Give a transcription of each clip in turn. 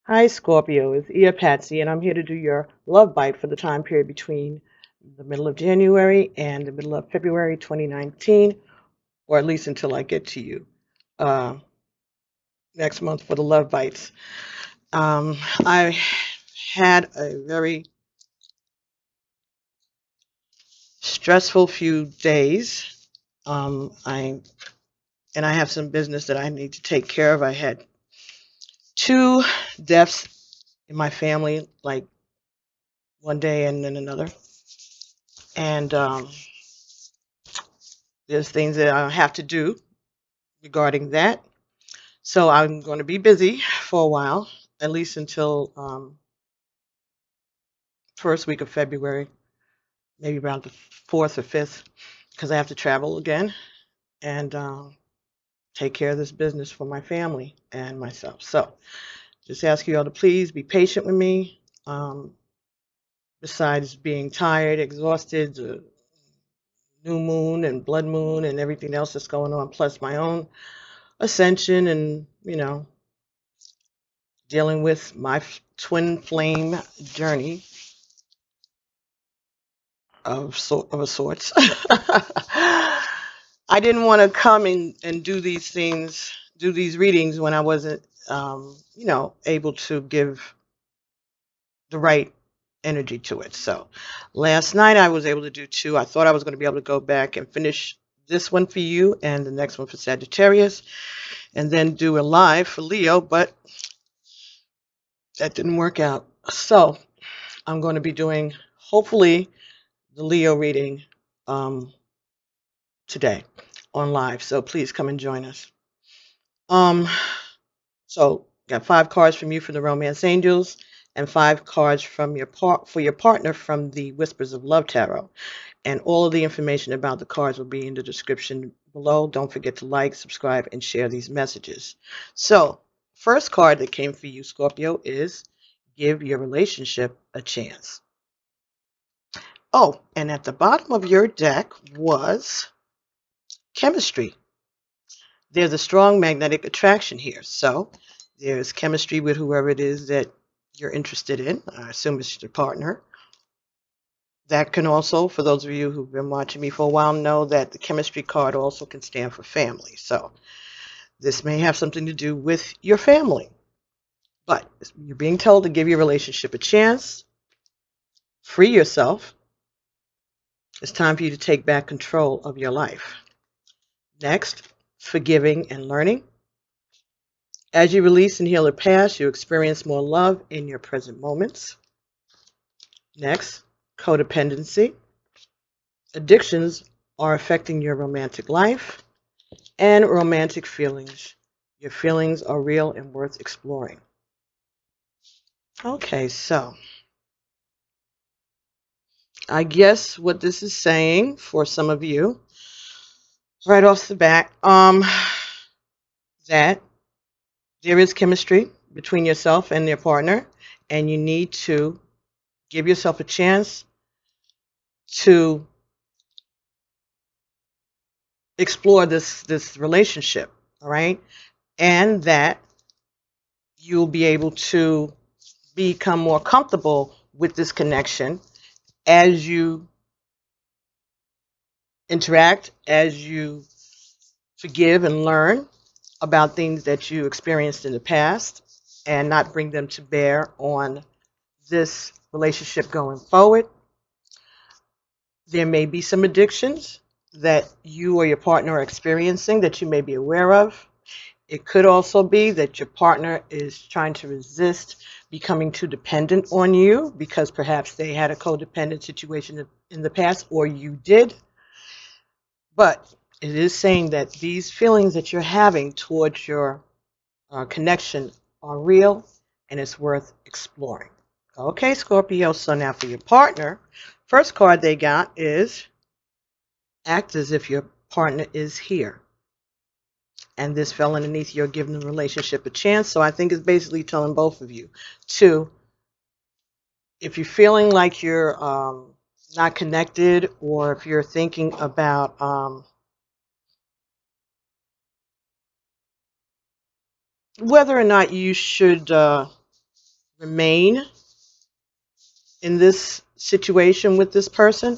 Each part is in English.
Hi, Scorpio. It's Patsy, and I'm here to do your love bite for the time period between the middle of January and the middle of February 2019, or at least until I get to you uh, next month for the love bites. I had a very stressful few days. I have some business that I need to take care of. I had two deaths in my family, like one day and then another, and there's things that I have to do regarding that. So I'm going to be busy for a while, at least until first week of February, maybe around the 4th or 5th, because I have to travel again and take care of this business for my family and myself. So just ask you all to please be patient with me. Besides being tired, exhausted, the new moon and blood moon and everything else that's going on, plus my own ascension and, dealing with my twin flame journey of a sorts. I didn't want to come and do these things, do these readings when I wasn't, able to give the right energy to it. So last night I was able to do two. I thought I was going to be able to go back and finish this one for you and the next one for Sagittarius, and then do a live for Leo, but that didn't work out. So I'm going to be doing, hopefully, the Leo reading today on live. So please come and join us. So got 5 cards from you from the Romance Angels and 5 cards from for your partner from the Whispers of Love Tarot. And all of the information about the cards will be in the description below. Don't forget to like, subscribe, and share these messages. So first card that came for you, Scorpio, is give your relationship a chance. Oh, and at the bottom of your deck was chemistry. There's a strong magnetic attraction here. So there's chemistry with whoever it is that you're interested in. I assume it's your partner. That can also, for those of you who've been watching me for a while, know that the chemistry card also can stand for family. So this may have something to do with your family. But you're being told to give your relationship a chance. Free yourself. It's time for you to take back control of your life. Next, forgiving and learning. As you release and heal the past, you experience more love in your present moments. Next, codependency. Addictions are affecting your romantic life and romantic feelings. Your feelings are real and worth exploring. Okay, so I guess what this is saying for some of you, right off the bat, that there is chemistry between yourself and your partner, and you need to give yourself a chance to explore this relationship, all right? And that you'll be able to become more comfortable with this connection as you interact, as you forgive and learn about things that you experienced in the past and not bring them to bear on this relationship going forward. There may be some addictions that you or your partner are experiencing that you may be aware of. It could also be that your partner is trying to resist becoming too dependent on you because perhaps they had a codependent situation in the past, or you did. But it is saying that these feelings that you're having towards your connection are real and it's worth exploring. Okay, Scorpio, so now for your partner, first card they got is act as if your partner is here. And this fell underneath your giving the relationship a chance. So I think it's basically telling both of you to, if you're feeling like you're not connected, or if you're thinking about whether or not you should remain in this situation with this person.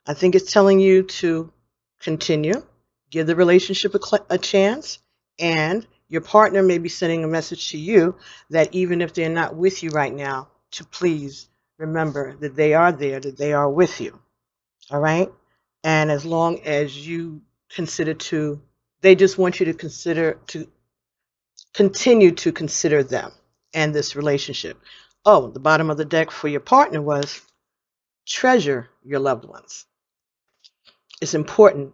I think it's telling you to continue, give the relationship a chance, and your partner may be sending a message to you that even if they're not with you right now, to please remember that they are there, that they are with you. All right? And as long as you consider to, they just want you to consider, to continue to consider them and this relationship. Oh, the bottom of the deck for your partner was treasure your loved ones. It's important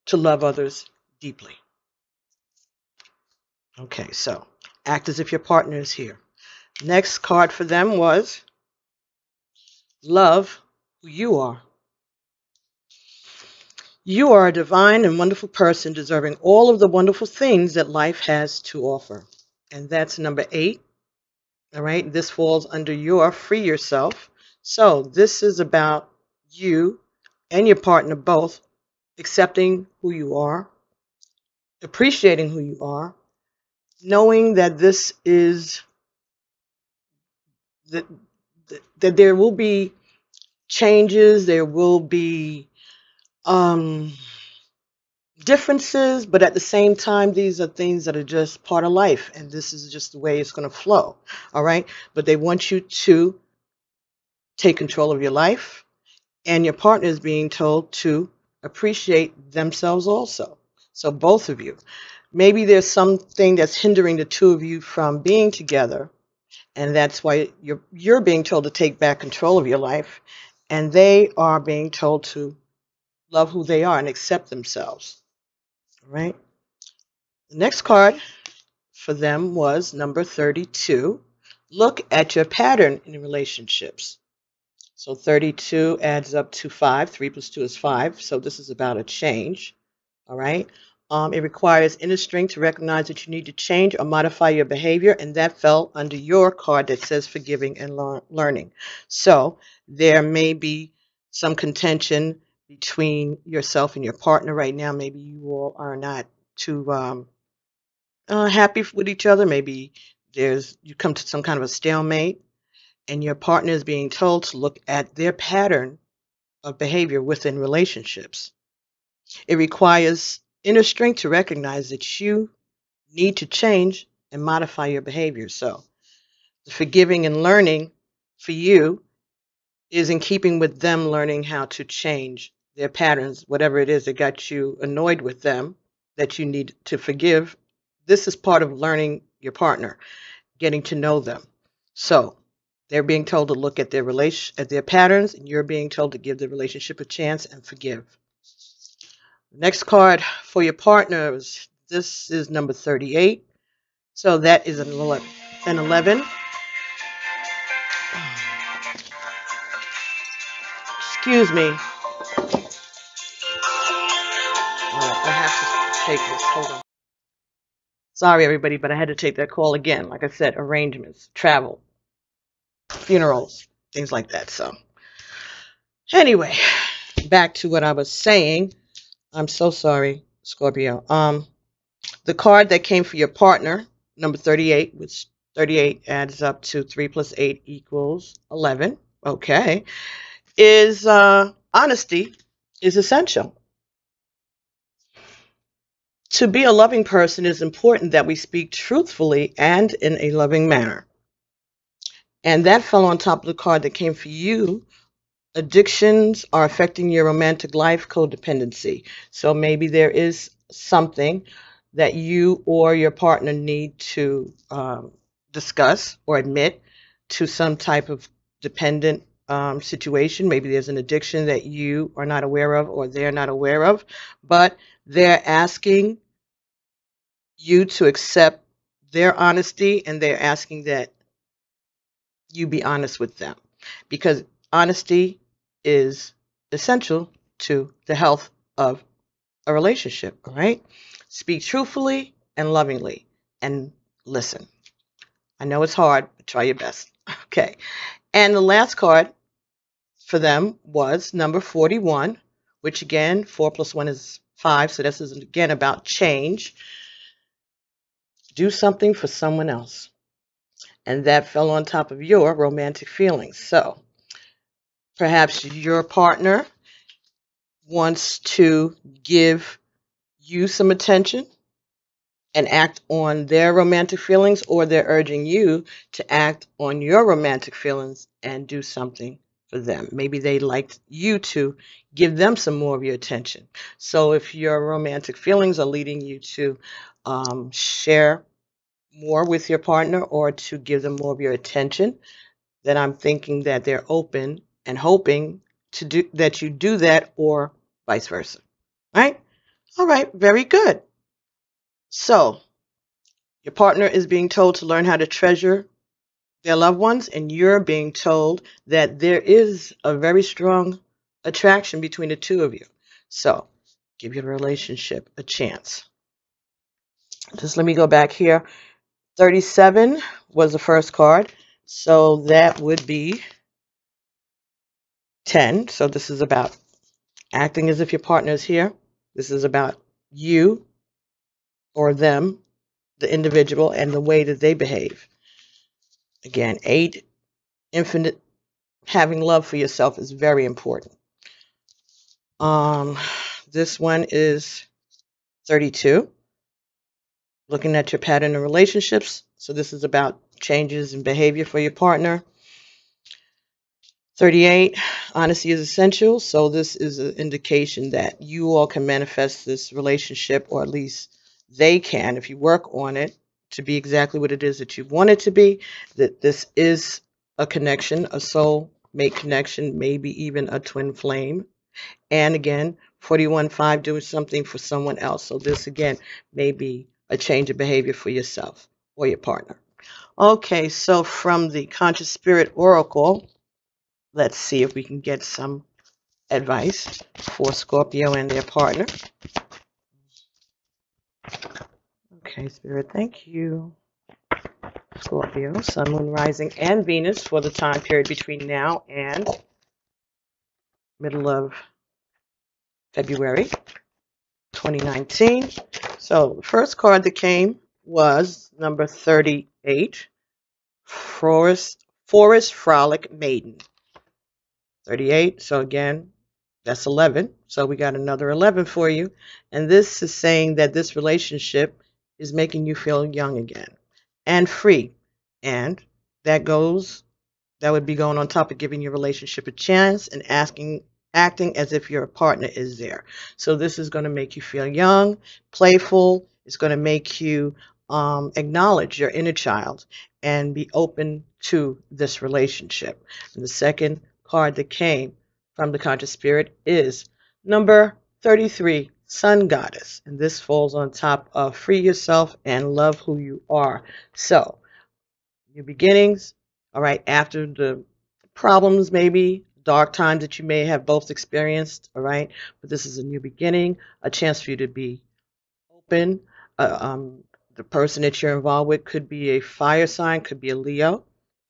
to love others deeply. Okay, so act as if your partner is here. Next card for them was love who you are. You are a divine and wonderful person deserving all of the wonderful things that life has to offer. And that's number 8. All right, this falls under your free yourself. So this is about you and your partner both accepting who you are, appreciating who you are, knowing that this is that there will be changes, there will be differences, but at the same time, these are things that are just part of life, and this is just the way it's going to flow. All right, but they want you to take control of your life, and your partner is being told to appreciate themselves also. So both of you, maybe there's something that's hindering the two of you from being together, and that's why you're being told to take back control of your life, and they are being told to love who they are and accept themselves. All right. The next card for them was number 32. Look at your pattern in relationships. So 32 adds up to 5. 3 plus 2 is 5. So this is about a change. All right. It requires inner strength to recognize that you need to change or modify your behavior, and that fell under your card that says forgiving and learning. So there may be some contention between yourself and your partner right now. Maybe you all are not too happy with each other. Maybe you come to some kind of a stalemate, and your partner is being told to look at their pattern of behavior within relationships. It requires inner strength to recognize that you need to change and modify your behavior. So the forgiving and learning for you is in keeping with them learning how to change their patterns, whatever it is that got you annoyed with them, that you need to forgive. This is part of learning your partner, getting to know them. So they're being told to look at their patterns, and you're being told to give the relationship a chance and forgive. Next card for your partners, this is number 38. So that is an 11. Excuse me. All right, I have to take this. Hold on. Sorry, everybody, but I had to take that call again. Like I said, arrangements, travel, funerals, things like that. So anyway, back to what I was saying. I'm so sorry, Scorpio. The card that came for your partner, number 38, which 38 adds up to 3 plus 8 equals 11. Okay. Is honesty is essential. To be a loving person, it's important that we speak truthfully and in a loving manner. And that fell on top of the card that came for you. Addictions are affecting your romantic life, codependency. So maybe there is something that you or your partner need to discuss or admit to some type of dependent situation. Maybe there's an addiction that you are not aware of or they're not aware of, but they're asking you to accept their honesty, and they're asking that you be honest with them, because honesty is essential to the health of a relationship. All right? Speak truthfully and lovingly, and listen. I know it's hard, but try your best. Okay. And the last card for them was number 41, which again, 4 plus 1 is 5. So this is again about change. Do something for someone else. and that fell on top of your romantic feelings. So perhaps your partner wants to give you some attention and act on their romantic feelings, or they're urging you to act on your romantic feelings and do something for them. Maybe they'd like you to give them some more of your attention. So if your romantic feelings are leading you to share more with your partner or to give them more of your attention, then I'm thinking that they're open and hoping to do that, you do that, or vice versa. Right? All right, very good. So your partner is being told to learn how to treasure their loved ones, and you're being told that there is a very strong attraction between the two of you. So give your relationship a chance. Just let me go back here. 37 was the first card, so that would be 10. So this is about acting as if your partner is here. This is about you or them, the individual, and the way that they behave. Again, 8, infinite, having love for yourself is very important. This one is 32, looking at your pattern in relationships. So this is about changes in behavior for your partner. 38, honesty is essential. So this is an indication that you all can manifest this relationship, or at least they can, if you work on it, to be exactly what it is that you want it to be. That this is a connection, a soul-mate connection, maybe even a twin flame. And again, 41-5, doing something for someone else. So this, again, may be a change of behavior for yourself or your partner. Okay, so from the Conscious Spirit Oracle, let's see if we can get some advice for Scorpio and their partner. Okay, Spirit, thank you. Scorpio, Sun, Moon, Rising, and Venus for the time period between now and middle of February 2019. So the first card that came was number 38, Forest Frolic Maiden. 38, so again, that's 11. So we got another 11 for you. And this is saying that this relationship is making you feel young again and free. And that would be going on top of giving your relationship a chance and acting as if your partner is there. So this is going to make you feel young, playful. It's going to make you acknowledge your inner child and be open to this relationship. And the second card that came from the Conscious Spirit is number 33, Sun Goddess. And this falls on top of free yourself and love who you are. So new beginnings, all right, after the problems, maybe dark times that you may have both experienced, all right, but this is a new beginning, a chance for you to be open. The person that you're involved with could be a fire sign, could be a Leo,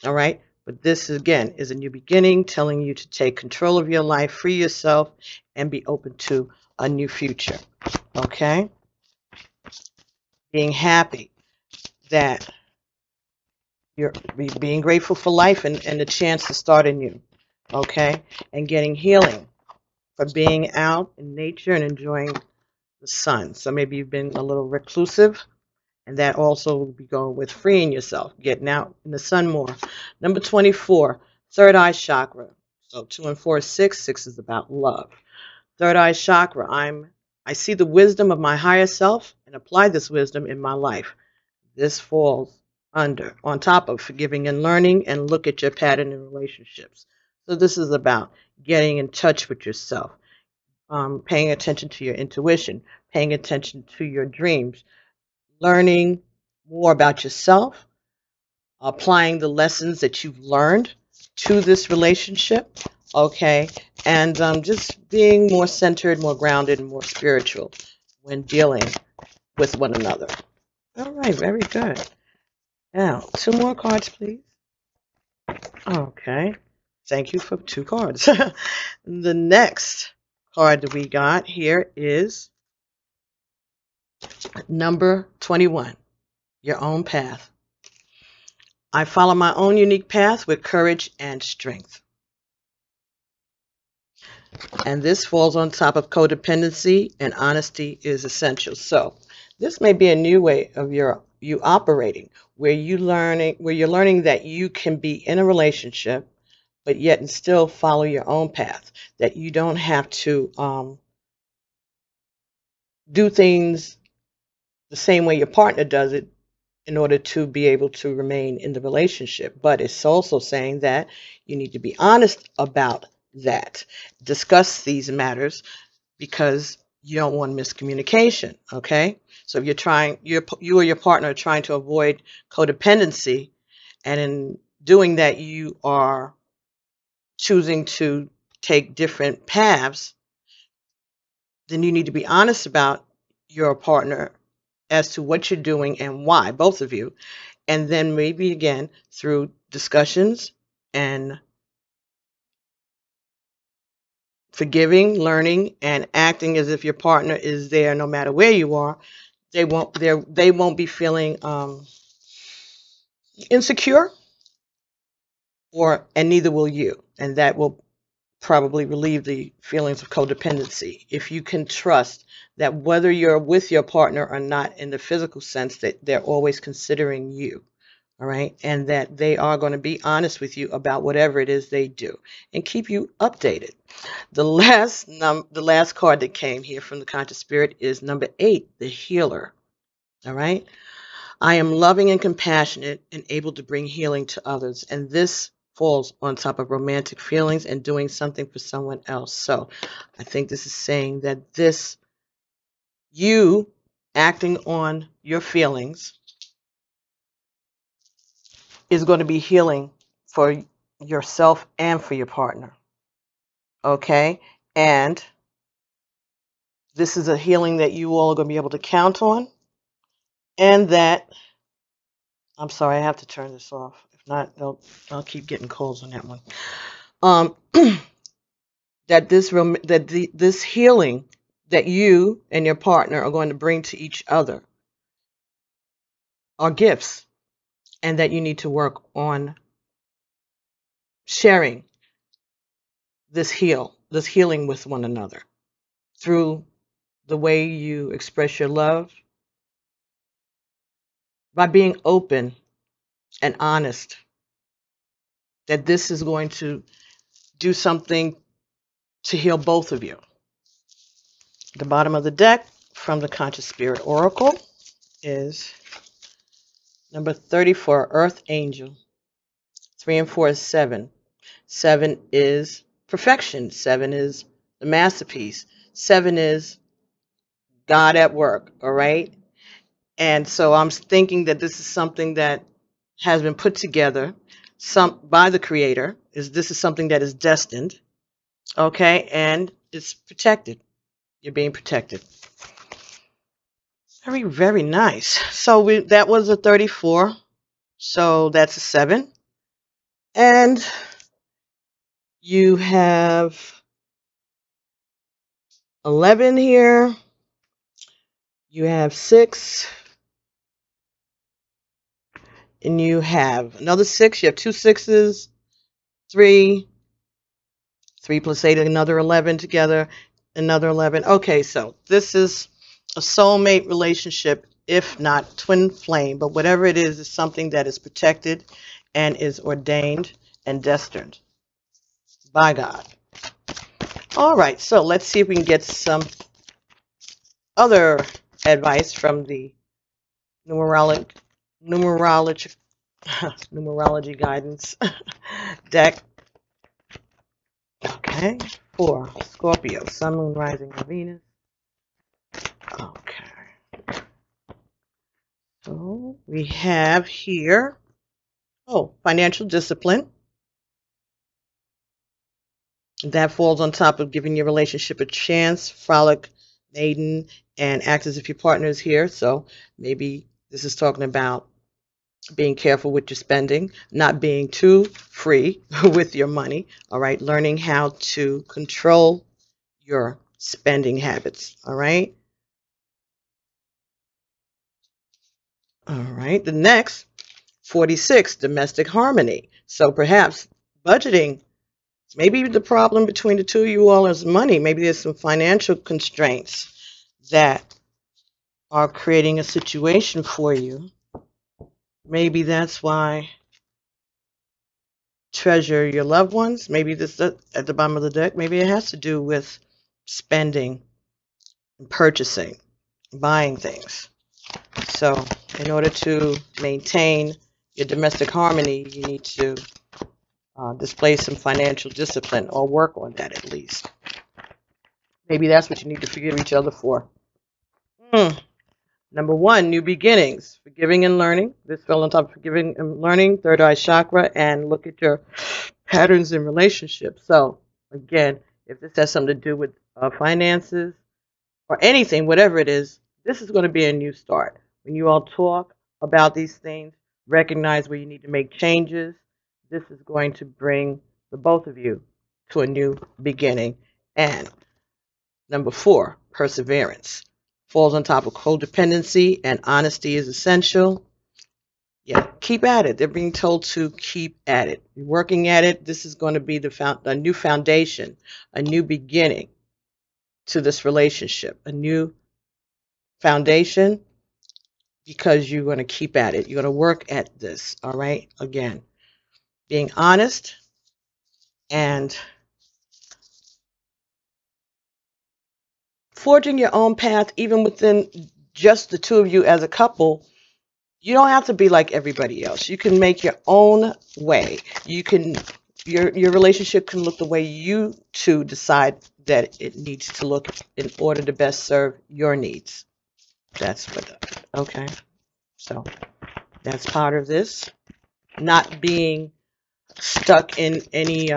all right, but this again is a new beginning, telling you to take control of your life, free yourself, and be open to a new future. Okay, being happy that you're being grateful for life and the chance to start anew, okay? And getting healing for being out in nature and enjoying the sun. So maybe you've been a little reclusive, and that also will be going with freeing yourself, getting out in the sun more. Number 24, third eye chakra. So 2 and 4 is 6. 6 is about love. Third eye chakra. I see the wisdom of my higher self and apply this wisdom in my life. This falls on top of forgiving and learning, and look at your pattern in relationships. So this is about getting in touch with yourself, paying attention to your intuition, paying attention to your dreams, learning more about yourself, applying the lessons that you've learned to this relationship, okay, and just being more centered, more grounded, and more spiritual when dealing with one another. All right, very good. Now, 2 more cards, please. Okay. Thank you for 2 cards. The next card that we got here is number 21, Your Own Path. I follow my own unique path with courage and strength. And this falls on top of codependency, and honesty is essential. So this may be a new way of you operating, where you're learning that you can be in a relationship, but yet and still follow your own path. That you don't have to do things the same way your partner does it in order to be able to remain in the relationship. But it's also saying that you need to be honest about that. Discuss these matters because you don't want miscommunication, okay? So if you or your partner are trying to avoid codependency, and in doing that you are choosing to take different paths, then you need to be honest about your partner as to what you're doing and why, both of you. And then maybe again, through discussions and forgiving, learning, and acting as if your partner is there no matter where you are, they won't be feeling insecure, and neither will you. And that will probably relieve the feelings of codependency. If you can trust that whether you're with your partner or not in the physical sense, that they're always considering you, all right, and that they are going to be honest with you about whatever it is they do and keep you updated. The last card that came here from the conscious spirit is number 8, the healer. All right. I am loving and compassionate and able to bring healing to others. And this falls on top of romantic feelings and doing something for someone else. So I think this is saying that you acting on your feelings is going to be healing for yourself and for your partner. Okay? And this is a healing that you all are going to be able to count on. And that, I'm sorry, I have to turn this off. If not, I'll keep getting calls on that one. That this healing that you and your partner are going to bring to each other are gifts, and that you need to work on sharing this healing with one another through the way you express your love, by being open and honest, that this is going to do something to heal both of you. The bottom of the deck from the Conscious Spirit Oracle is number 34, Earth Angel. 3 and 4 is 7. 7 is perfection. 7 is the masterpiece. 7 is God at work, all right? And so I'm thinking that this is something that has been put together by the Creator. This is something that is destined, okay? And it's protected. You're being protected. Very, very nice. So that was a 34. So that's a 7. And you have 11 here. You have 6. And you have another 6. You have 2 6s. 3. 3 plus 8, another 11 together. Another 11. Okay, so this is a soulmate relationship, if not twin flame. But whatever it is something that is protected and is ordained and destined by God. All right, so let's see if we can get some other advice from the numerology guidance deck. Okay, for Scorpio, Sun, Moon, Rising, and Venus. Okay, so we have here, financial discipline. That falls on top of giving your relationship a chance, frolic, maiden, and act as if your partner is here. So maybe this is talking about being careful with your spending, not being too free with your money, all right? Learning how to control your spending habits, all right? All right, the next 46, domestic harmony. So perhaps budgeting, maybe the problem between the two of you all is money. Maybe there's some financial constraints that are creating a situation for you. Maybe that's why treasure your loved ones. Maybe this at the bottom of the deck, maybe it has to do with spending and purchasing, buying things. So in order to maintain your domestic harmony, you need to display some financial discipline or work on that at least. Maybe that's what you need to forgive each other for. Number 1, new beginnings, forgiving and learning. This fell on top of forgiving and learning, third eye chakra, and look at your patterns in relationships. So again, if this has something to do with finances or anything, whatever it is, this is going to be a new start. When you all talk about these things, recognize where you need to make changes. This is going to bring the both of you to a new beginning. And number 4, perseverance. Falls on top of codependency, and honesty is essential. Yeah, keep at it. They're being told to keep at it. You're working at it. This is going to be a new foundation, a new beginning to this relationship, a new foundation, because you're going to keep at it. You're going to work at this, all right? Again, being honest and forging your own path, even within just the two of you as a couple. You don't have to be like everybody else. You can make your own way. You can, your relationship can look the way you two decide that it needs to look in order to best serve your needs. That's what, okay. So that's part of this. Not being stuck in any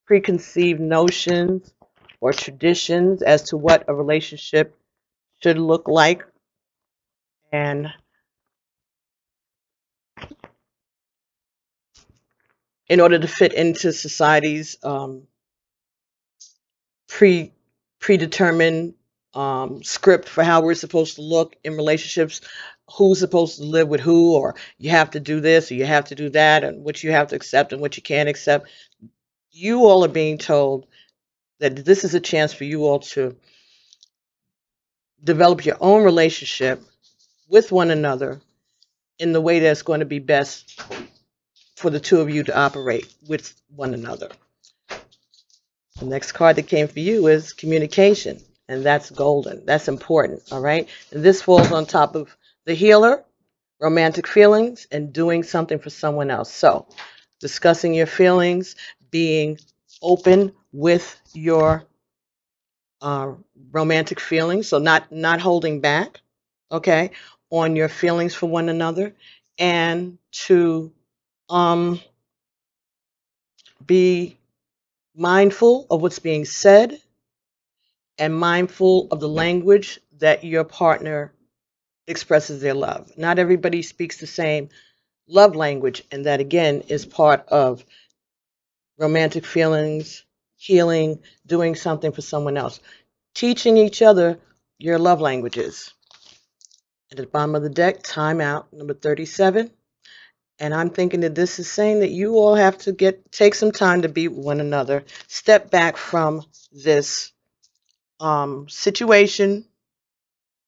preconceived notions or traditions as to what a relationship should look like. And in order to fit into society's predetermined script for how we're supposed to look in relationships, who's supposed to live with who, or you have to do this or you have to do that, and what you have to accept and what you can't accept. You all are being told that this is a chance for you all to develop your own relationship with one another in the way that's going to be best for the two of you to operate with one another. The next card that came for you is communication, and that's golden. That's important, all right? And this falls on top of the healer, romantic feelings, and doing something for someone else. So discussing your feelings, being open with your romantic feelings, so not holding back, okay, on your feelings for one another, and to be mindful of what's being said and mindful of the language that your partner expresses their love. Not everybody speaks the same love language, and that again is part of romantic feelings, healing, doing something for someone else. Teaching each other your love languages. At the bottom of the deck, time out, number 37. And I'm thinking that this is saying that you all have to take some time to be with one another. Step back from this situation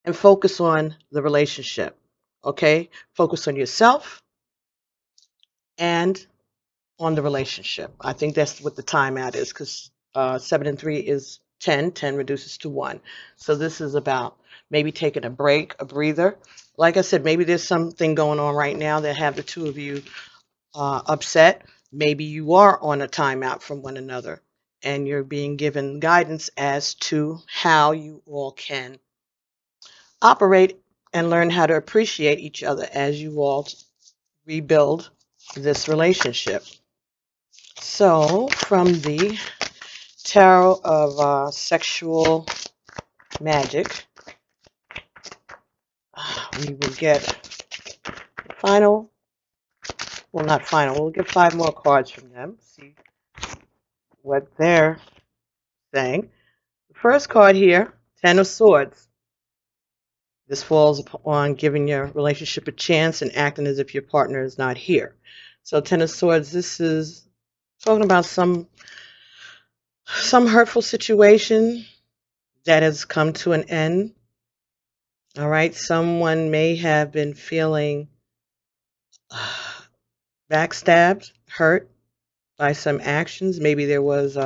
and focus on the relationship. Okay? Focus on yourself and on the relationship. I think that's what the timeout is, because 7 and 3 is 10. 10 reduces to 1. So this is about maybe taking a break, a breather. Like I said, maybe there's something going on right now that have the two of you upset. Maybe you are on a timeout from one another, and you're being given guidance as to how you all can operate and learn how to appreciate each other as you all rebuild this relationship. So from the Tarot of Sexual Magic, we will get final, well, not final, we'll get 5 more cards from them, see what they're saying. The first card here, 10 of Swords. This falls on giving your relationship a chance and acting as if your partner is not here. So Ten of Swords, this is talking about some hurtful situation that has come to an end. All right, someone may have been feeling backstabbed, hurt by some actions. Maybe there was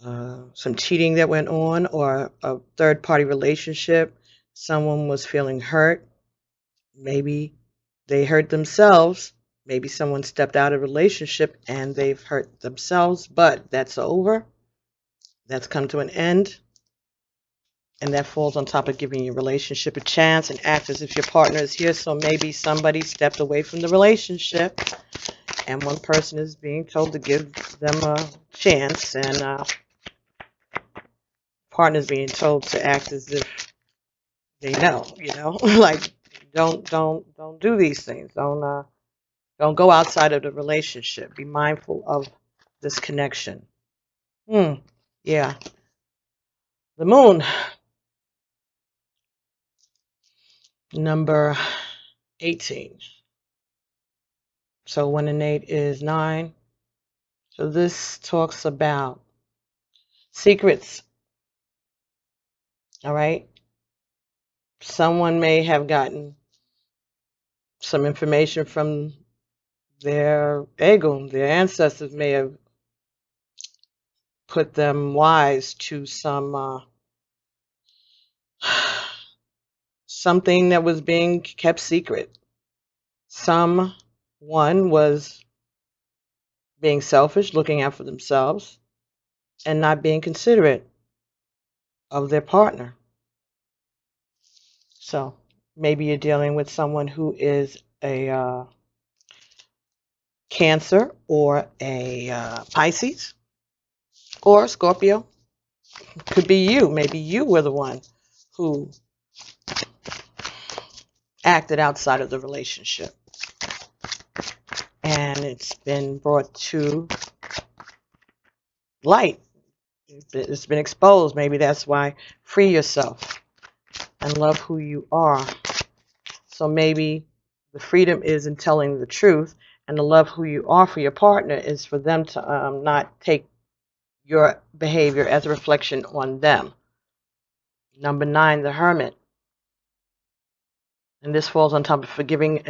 some cheating that went on, or a third-party relationship. Someone was feeling hurt. Maybe they hurt themselves. Maybe someone stepped out of a relationship and they've hurt themselves, but that's over. That's come to an end. And that falls on top of giving your relationship a chance and act as if your partner is here. So maybe somebody stepped away from the relationship and one person is being told to give them a chance, and partner's being told to act as if they know, like don't do these things. Don't go outside of the relationship. Be mindful of this connection. Yeah. The moon. Number 18. So 1 and 8 is 9. So this talks about secrets. All right. Someone may have gotten some information from their ego. Their ancestors may have put them wise to some something that was being kept secret. Someone was being selfish, looking out for themselves, and not being considerate of their partner. So maybe you're dealing with someone who is a Cancer or a Pisces or Scorpio. Could be you. Maybe you were the one who acted outside of the relationship, and it's been brought to light. It's been exposed. Maybe that's why. Free yourself and love who you are. So maybe the freedom is in telling the truth, and the love who you are for your partner is for them to not take your behavior as a reflection on them. Number 9, the Hermit. And this falls on top of forgiving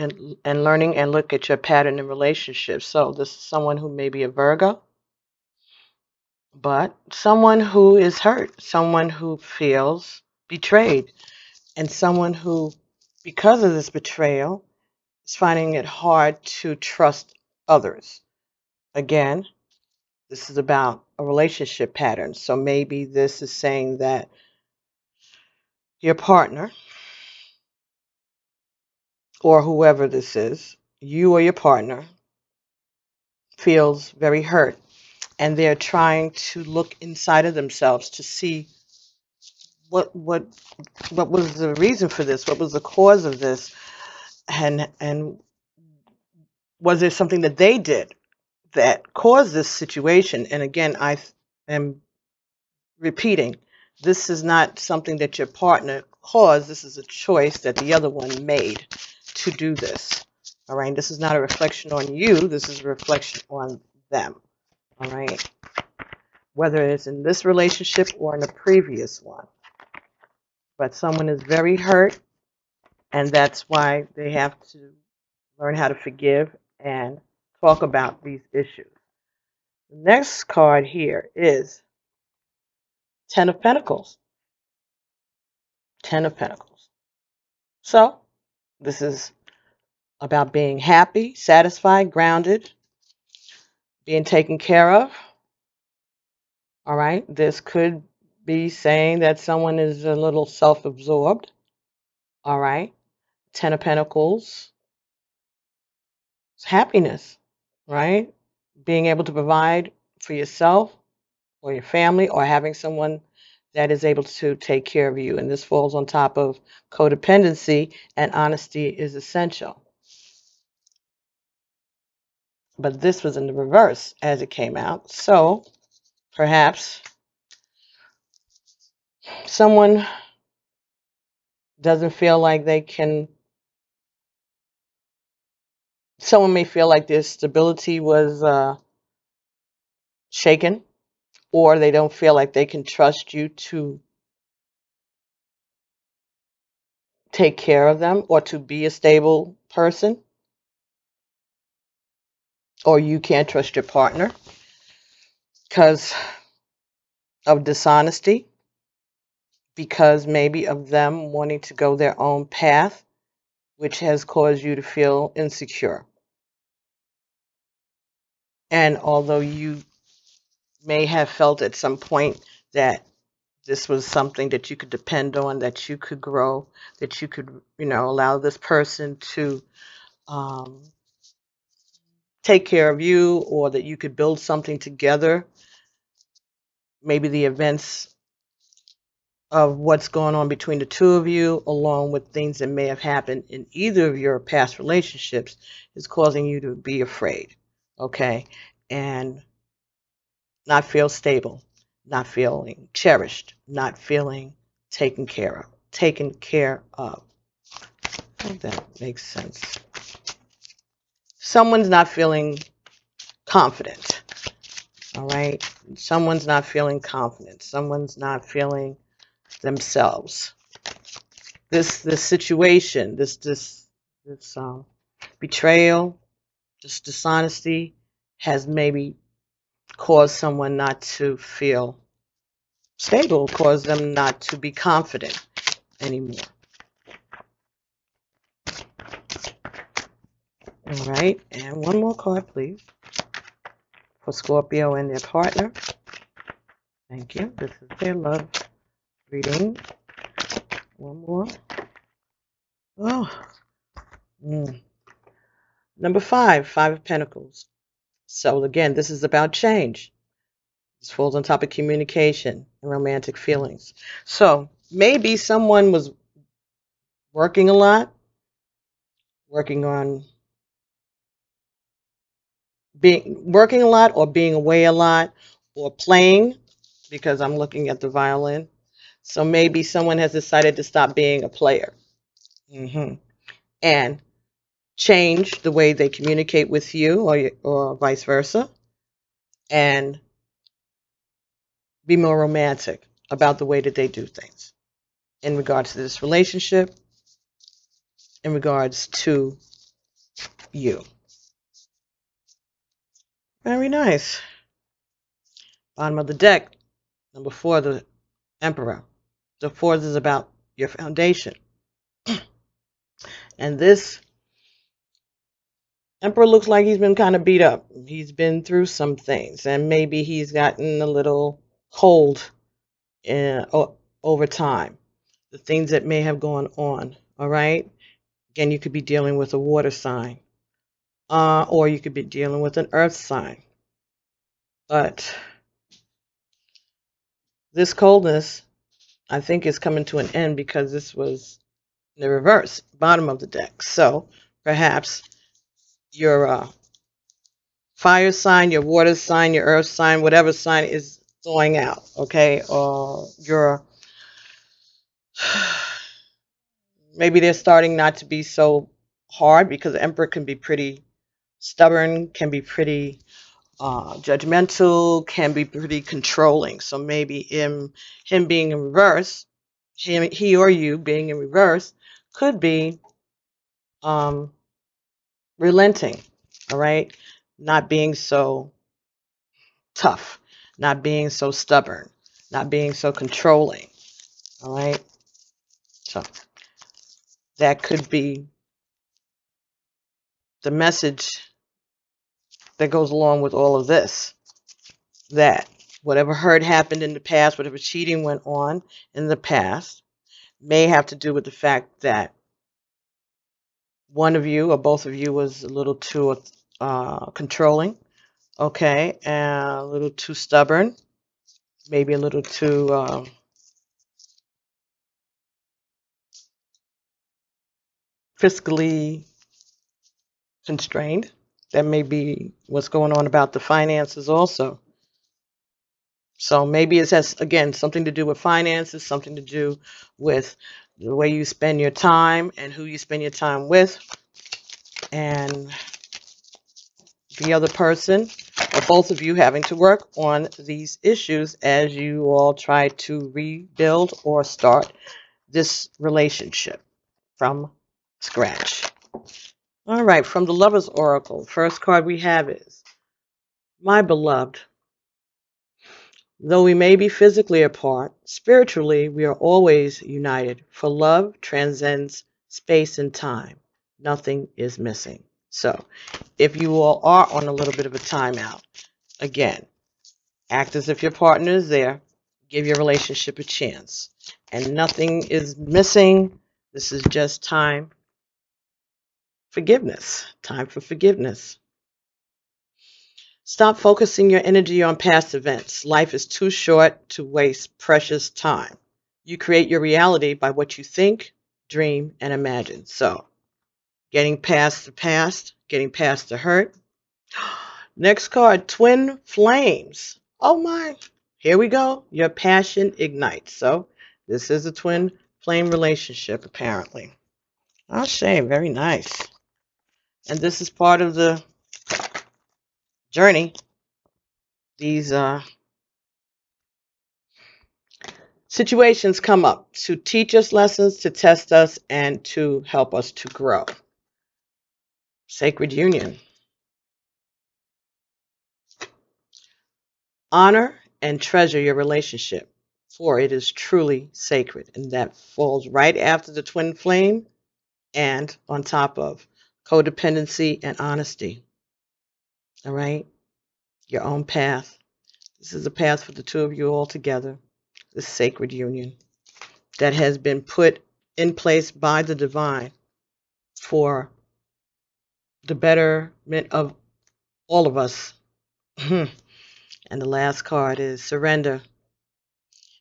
and learning and look at your pattern in relationships. So this is someone who may be a Virgo, but someone who is hurt, someone who feels betrayed, and someone who, because of this betrayal, is finding it hard to trust others. Again, this is about a relationship pattern. So maybe this is saying that your partner, or whoever this is, you or your partner, feels very hurt, and they're trying to look inside of themselves to see what was the reason for this, what was the cause of this, and was there something that they did that caused this situation. And again, I am repeating, this is not something that your partner caused. This is a choice that the other one made to do this. All right, this is not a reflection on you. This is a reflection on them. All right, whether it's in this relationship or in a previous one. But someone is very hurt, and that's why they have to learn how to forgive and talk about these issues. The next card here is 10 of Pentacles. 10 of Pentacles. So this is about being happy, satisfied, grounded, being taken care of. All right. This could be saying that someone is a little self-absorbed. All right. 10 of Pentacles. It's happiness, right? Being able to provide for yourself or your family, or having someone that is able to take care of you. And this falls on top of codependency, and honesty is essential. But this was in the reverse as it came out. So perhaps someone doesn't feel like they can, someone may feel like their stability was shaken, or they don't feel like they can trust you to take care of them or to be a stable person, or you can't trust your partner because of dishonesty, because maybe of them wanting to go their own path, which has caused you to feel insecure. And although you may have felt at some point that this was something that you could depend on, that you could grow, that you could, allow this person to take care of you, or that you could build something together, maybe the events of what's going on between the two of you, along with things that may have happened in either of your past relationships, is causing you to be afraid, okay, and not feel stable, not feeling cherished, not feeling taken care of. I think that makes sense. Someone's not feeling confident, all right? Someone's not feeling confident. Someone's not feeling themselves. This situation, this betrayal, this dishonesty has maybe caused someone not to feel stable, caused them not to be confident anymore. All right, and one more card, please, for Scorpio and their partner. Thank you. This is their love reading. One more. Oh. Number 5, 5 of Pentacles. So again, this is about change. This falls on top of communication and romantic feelings. So maybe someone was working a lot, working a lot, or being away a lot, or playing, because I'm looking at the violin. So maybe someone has decided to stop being a player and change the way they communicate with you, or vice versa, and be more romantic about the way that they do things in regards to this relationship, in regards to you. Very nice. Bottom of the deck, number 4, the Emperor. The 4th is about your foundation. And this Emperor looks like he's been kind of beat up. He's been through some things, and maybe he's gotten a little cold over time. The things that may have gone on, all right? Again, you could be dealing with a water sign, or you could be dealing with an earth sign. But this coldness, I think, is coming to an end because this was in the reverse, bottom of the deck. So perhaps your fire sign, your water sign, your earth sign, whatever sign is thawing out, okay? Or maybe they're starting not to be so hard, because the Emperor can be pretty stubborn, can be pretty judgmental, can be pretty controlling. So maybe him being in reverse, he or you being in reverse, could be relenting, all right? Not being so tough, not being so stubborn, not being so controlling, all right? So that could be the message that goes along with all of this, that whatever hurt happened in the past, whatever cheating went on in the past, may have to do with the fact that one of you or both of you was a little too controlling, okay, and a little too stubborn, maybe a little too fiscally constrained. That may be what's going on about the finances also. So maybe it has, again, something to do with finances, something to do with the way you spend your time and who you spend your time with, and the other person, or both of you, having to work on these issues as you all try to rebuild or start this relationship from scratch. All right, from the Lover's Oracle, first card we have is, my beloved, though we may be physically apart, spiritually we are always united, for love transcends space and time. Nothing is missing. So, if you all are on a little bit of a timeout, again, act as if your partner is there. Give your relationship a chance. And nothing is missing. This is just time. Forgiveness. Time for forgiveness. Stop focusing your energy on past events. Life is too short to waste precious time. You create your reality by what you think, dream, and imagine. So, getting past the past, getting past the hurt. Next card, Twin Flames. Oh my, here we go. Your passion ignites. So, this is a twin flame relationship, apparently. Oh, shame, very nice. And this is part of the journey. These situations come up to teach us lessons, to test us, and to help us to grow. Sacred union. Honor and treasure your relationship, for it is truly sacred. And that falls right after the twin flame and on top of codependency and honesty. All right? Your own path. This is a path for the two of you all together. This sacred union that has been put in place by the divine for the betterment of all of us. And the last card is surrender.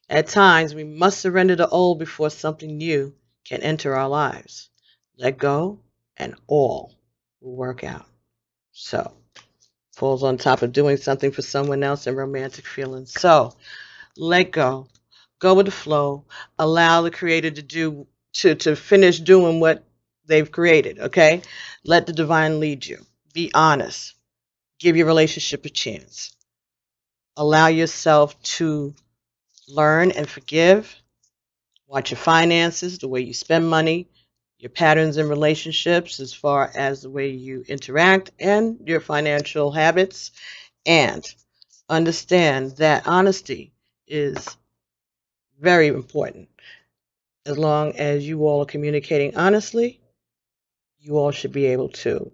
At times, we must surrender the old before something new can enter our lives. Let go, and all will work out. So, falls on top of doing something for someone else and romantic feelings. So, let go. Go with the flow. Allow the Creator to finish doing what they've created, okay? Let the divine lead you. Be honest. Give your relationship a chance. Allow yourself to learn and forgive. Watch your finances, the way you spend money, your patterns in relationships as far as the way you interact, and your financial habits. And understand that honesty is very important. As long as you all are communicating honestly, you all should be able to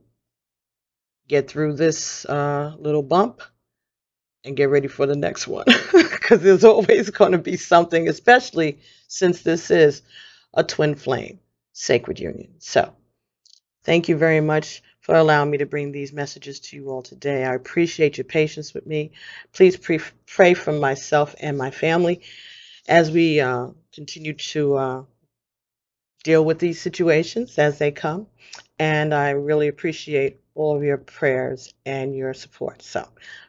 get through this little bump and get ready for the next one, because there's always going to be something, especially since this is a twin flame sacred union. So thank you very much for allowing me to bring these messages to you all today. I appreciate your patience with me. Please pray for myself and my family as we continue to deal with these situations as they come. And I really appreciate all of your prayers and your support. So, I'll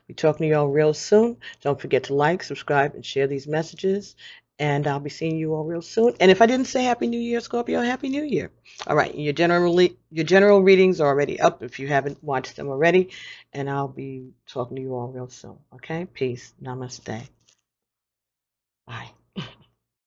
be talking to you all real soon. Don't forget to like, subscribe, and share these messages. And I'll be seeing you all real soon. And if I didn't say Happy New Year, Scorpio, Happy New Year. All right, your general readings are already up if you haven't watched them already. And I'll be talking to you all real soon. Okay? Peace. Namaste. Bye.